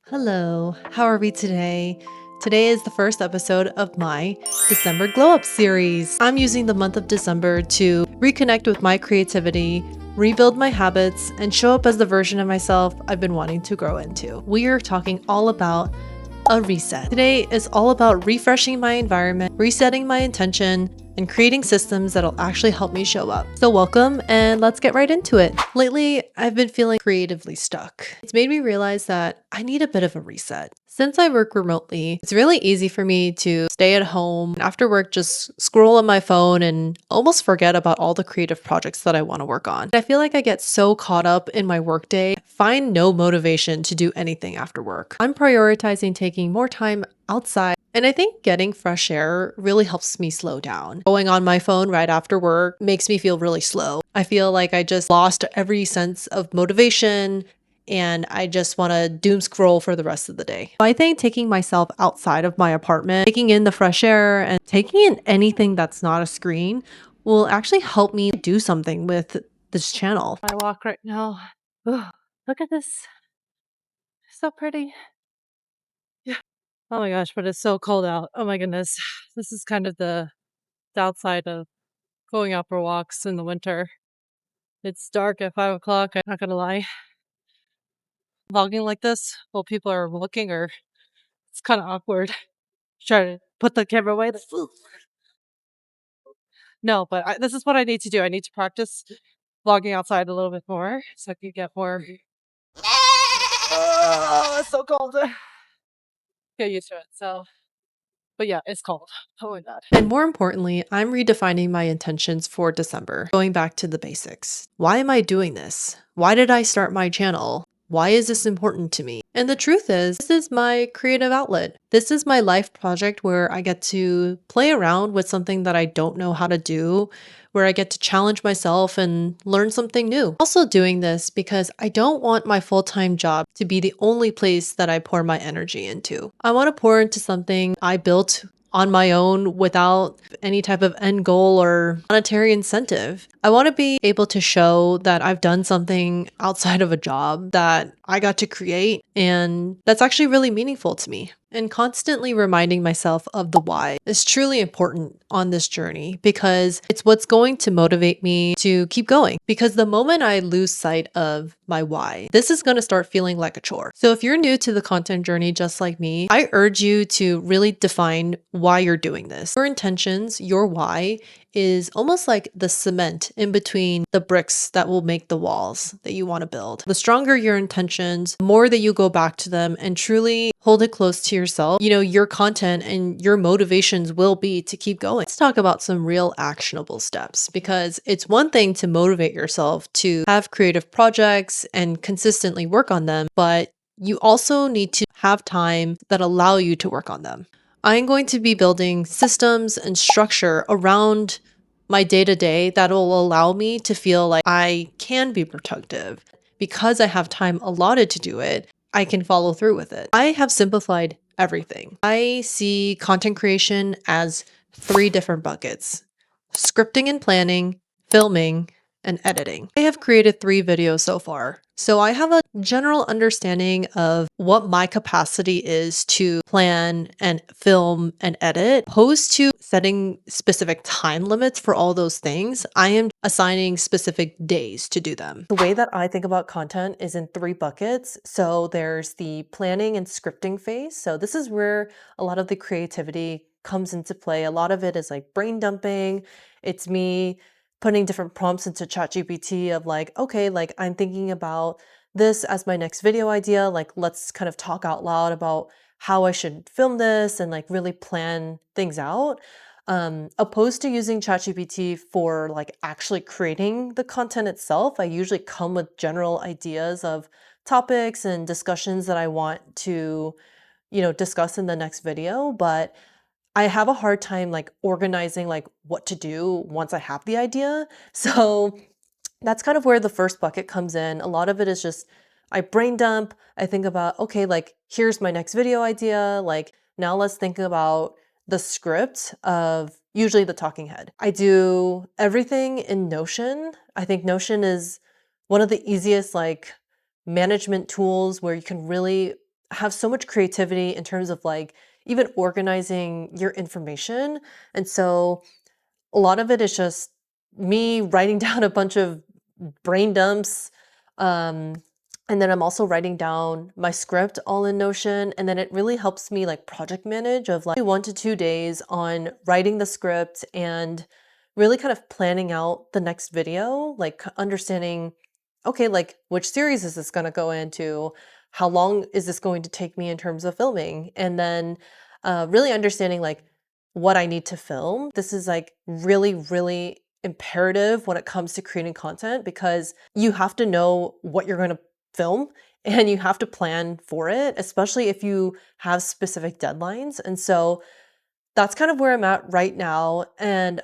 Hello, how are we today? Today is the first episode of my December Glow Up series. I'm using the month of December to reconnect with my creativity, rebuild my habits, and show up as the version of myself I've been wanting to grow into. We are talking all about a reset. Today is all about refreshing my environment, resetting my intention, and creating systems that'll actually help me show up. So welcome, and let's get right into it. Lately, I've been feeling creatively stuck. It's made me realize that I need a bit of a reset. Since I work remotely, it's really easy for me to stay at home and after work just scroll on my phone and almost forget about all the creative projects that I want to work on. I feel like I get so caught up in my workday, find no motivation to do anything after work. I'm prioritizing taking more time outside, and I think getting fresh air really helps me slow down. Going on my phone right after work makes me feel really slow. I feel like I just lost every sense of motivation and I just want to doom scroll for the rest of the day. I think taking myself outside of my apartment, taking in the fresh air, and taking in anything that's not a screen will actually help me do something with this channel. I walk right now. Ugh, look at this. So pretty. Yeah. Oh my gosh, but it's so cold out. Oh my goodness. This is kind of the downside of going out for walks in the winter. It's dark at 5 o'clock. I'm not gonna lie. Vlogging like this while people are looking, or it's kind of awkward. Try to put the camera away. No, but this is what I need to do. I need to practice vlogging outside a little bit more so I can get more. Oh, it's so cold. Get used to it. But yeah, it's cold. Oh my God. And more importantly, I'm redefining my intentions for December, going back to the basics. Why am I doing this? Why did I start my channel? Why is this important to me? And the truth is, this is my creative outlet. This is my life project where I get to play around with something that I don't know how to do, where I get to challenge myself and learn something new. Also doing this because I don't want my full-time job to be the only place that I pour my energy into. I want to pour into something I built on my own without any type of end goal or monetary incentive. I want to be able to show that I've done something outside of a job that I got to create and that's actually really meaningful to me. And constantly reminding myself of the why is truly important on this journey because it's what's going to motivate me to keep going. Because the moment I lose sight of my why, this is going to start feeling like a chore. So if you're new to the content journey just like me, I urge you to really define why you're doing this. Your intentions, your why, is almost like the cement in between the bricks that will make the walls that you want to build. The stronger your intentions, the more that you go back to them and truly hold it close to yourself, your content and your motivations will be to keep going. Let's talk about some real actionable steps because it's one thing to motivate yourself to have creative projects and consistently work on them, but you also need to have time that allow you to work on them. I'm going to be building systems and structure around my day-to-day that will allow me to feel like I can be productive. Because I have time allotted to do it, I can follow through with it. I have simplified everything. I see content creation as 3 different buckets: scripting and planning, filming, and editing. I have created 3 videos so far, so I have a general understanding of what my capacity is to plan and film and edit. Opposed to setting specific time limits for all those things, I am assigning specific days to do them. The way that I think about content is in 3 buckets. So there's the planning and scripting phase. So this is where a lot of the creativity comes into play. A lot of it is like brain dumping. It's me putting different prompts into ChatGPT of like, okay, like I'm thinking about this as my next video idea. Like, let's kind of talk out loud about how I should film this and like really plan things out. Opposed to using ChatGPT for like actually creating the content itself, I usually come with general ideas of topics and discussions that I want to, discuss in the next video. But I have a hard time like organizing like what to do once I have the idea. So that's kind of where the first bucket comes in. A lot of it is just I brain dump. I think about, okay, like here's my next video idea. Like now let's think about the script of usually the talking head. I do everything in Notion. I think Notion is one of the easiest like management tools where you can really have so much creativity in terms of like even organizing your information. And so a lot of it is just me writing down a bunch of brain dumps. Um, and then I'm also writing down my script all in Notion. And then it really helps me like project manage of like 1 to 2 days on writing the script and really kind of planning out the next video, like understanding, okay, like which series is this going to go into? How long is this going to take me in terms of filming? And then really understanding like what I need to film. This is like really, really imperative when it comes to creating content because you have to know what you're going to film and you have to plan for it, especially if you have specific deadlines. And so that's kind of where I'm at right now. And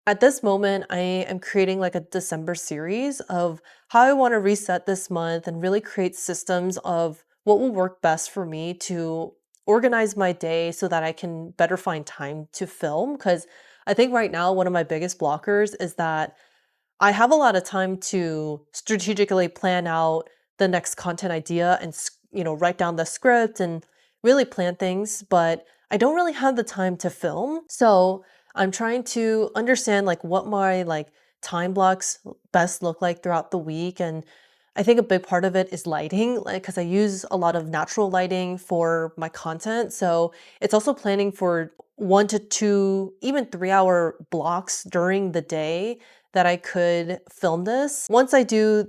at this moment, I am creating like a December series of how I want to reset this month and really create systems of what will work best for me to organize my day so that I can better find time to film. Because I think right now, one of my biggest blockers is that I have a lot of time to strategically plan out the next content idea and write down the script and really plan things, but I don't really have the time to film. So I'm trying to understand like what my like time blocks best look like throughout the week. And I think a big part of it is lighting, like because I use a lot of natural lighting for my content. So it's also planning for 1 to 2, even 3 hour blocks during the day that I could film this. Once I do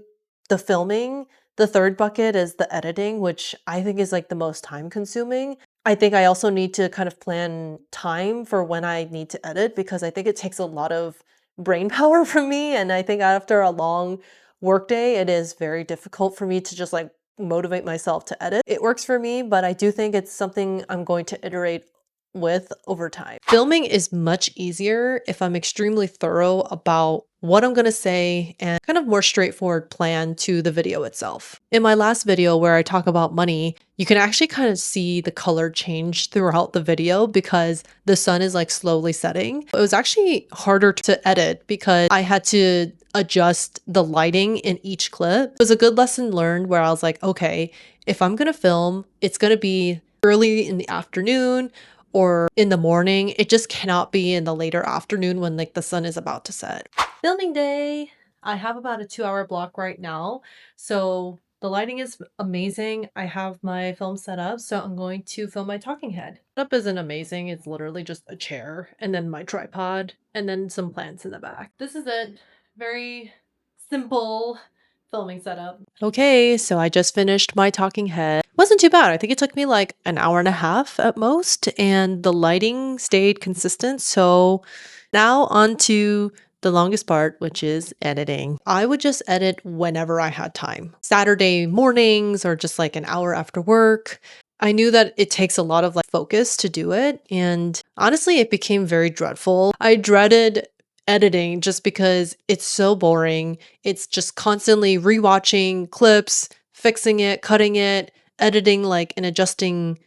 the filming, the third bucket is the editing, which I think is like the most time consuming. I think I also need to kind of plan time for when I need to edit because I think it takes a lot of brain power from me. And I think after a long workday, it is very difficult for me to just like motivate myself to edit. It works for me, but I do think it's something I'm going to iterate with over time. Filming is much easier if I'm extremely thorough about what I'm going to say and kind of more straightforward plan to the video itself. In my last video where I talk about money, you can actually kind of see the color change throughout the video because the sun is like slowly setting. It was actually harder to edit because I had to adjust the lighting in each clip. It was a good lesson learned where I was like, okay, if I'm going to film, it's going to be early in the afternoon or in the morning. It just cannot be in the later afternoon when like the sun is about to set. Filming day. I have about a 2 hour block right now. So the lighting is amazing. I have my film set up, so I'm going to film my talking head. Setup isn't amazing. It's literally just a chair and then my tripod and then some plants in the back. This is it. Very simple filming setup. Okay, so I just finished my talking head. Wasn't too bad. I think it took me like an hour and a half at most, and the lighting stayed consistent. So now on to the longest part, which is editing. I would just edit whenever I had time. Saturday mornings or just like an hour after work. I knew that it takes a lot of like focus to do it. And honestly, it became very dreadful. I dreaded editing just because it's so boring. It's just constantly rewatching clips, fixing it, cutting it, editing like and adjusting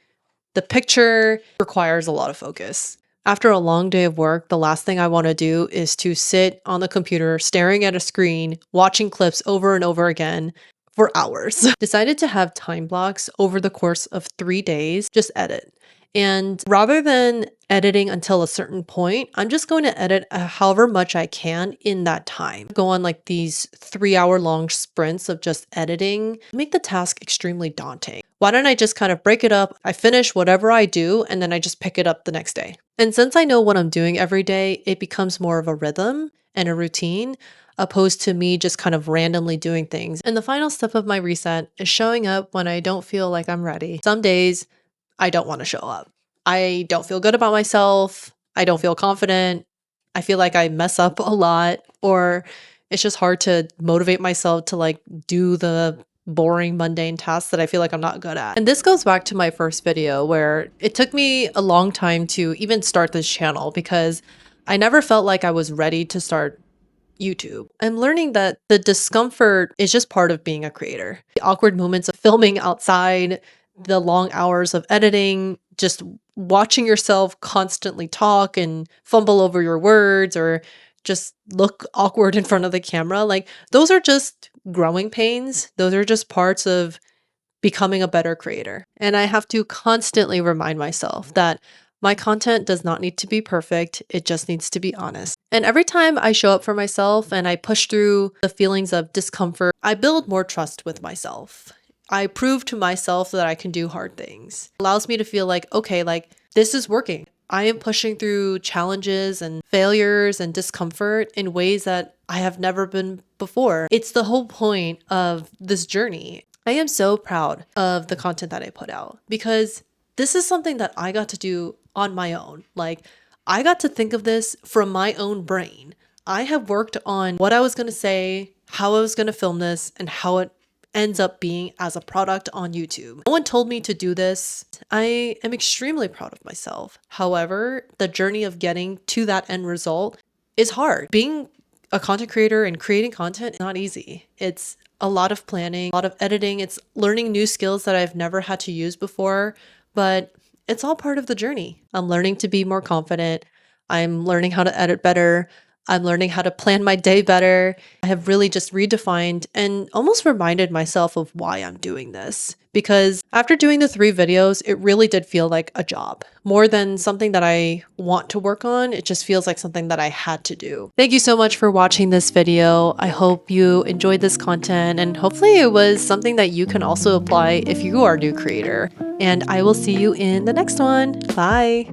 the picture requires a lot of focus. After a long day of work, the last thing I want to do is to sit on the computer staring at a screen, watching clips over and over again for hours. Decided to have time blocks over the course of 3 days, just edit. And rather than editing until a certain point, I'm just going to edit however much I can in that time. Go on like these 3 hour long sprints of just editing, make the task extremely daunting. Why don't I just kind of break it up? I finish whatever I do and then I just pick it up the next day. And since I know what I'm doing every day, it becomes more of a rhythm and a routine opposed to me just kind of randomly doing things. And the final step of my reset is showing up when I don't feel like I'm ready. Some days I don't want to show up. I don't feel good about myself. I don't feel confident. I feel like I mess up a lot, or it's just hard to motivate myself to like do the boring, mundane tasks that I feel like I'm not good at. And this goes back to my first video where it took me a long time to even start this channel because I never felt like I was ready to start YouTube. I'm learning that the discomfort is just part of being a creator. The awkward moments of filming outside, the long hours of editing, just watching yourself constantly talk and fumble over your words or just look awkward in front of the camera. Like those are just growing pains. Those are just parts of becoming a better creator. And I have to constantly remind myself that my content does not need to be perfect, it just needs to be honest. And every time I show up for myself and I push through the feelings of discomfort, I build more trust with myself. I prove to myself that I can do hard things. It allows me to feel like, okay, like this is working. I am pushing through challenges and failures and discomfort in ways that I have never been before. It's the whole point of this journey. I am so proud of the content that I put out because this is something that I got to do on my own. Like, I got to think of this from my own brain. I have worked on what I was going to say, how I was going to film this, and how it ends up being as a product on YouTube. No one told me to do this. I am extremely proud of myself. However, the journey of getting to that end result is hard. Being a content creator and creating content is not easy. It's a lot of planning, a lot of editing. It's learning new skills that I've never had to use before, but it's all part of the journey. I'm learning to be more confident. I'm learning how to edit better. I'm learning how to plan my day better. I have really just redefined and almost reminded myself of why I'm doing this. Because after doing the 3 videos, it really did feel like a job. More than something that I want to work on, it just feels like something that I had to do. Thank you so much for watching this video. I hope you enjoyed this content and hopefully it was something that you can also apply if you are a new creator. And I will see you in the next one. Bye.